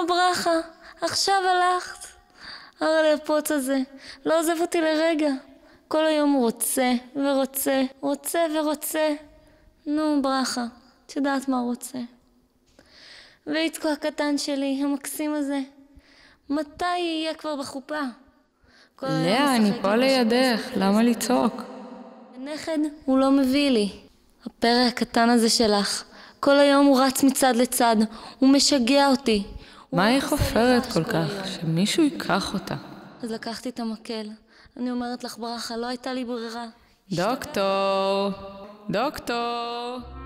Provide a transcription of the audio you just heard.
ברכה, עכשיו הלכת. הרי הפוץ הזה לא עוזב אותי לרגע. כל היום הוא רוצה ורוצה, רוצה ורוצה. נו, ברכה, את יודעת מה הוא רוצה. ואיצקו הקטן שלי, המקסים הזה, מתי יהיה כבר בחופה? לאה, אני פה לידך, למה לצעוק? הנכד הוא לא מביא לי. הפרא הקטן הזה שלך, כל היום הוא רץ מצד לצד, הוא משגע אותי. מה היא חופרת כל כך? שמישהו ייקח אותה. אז לקחתי את המקל. אני אומרת לך ברכה, לא הייתה לי ברירה. דוקטור, דוקטור.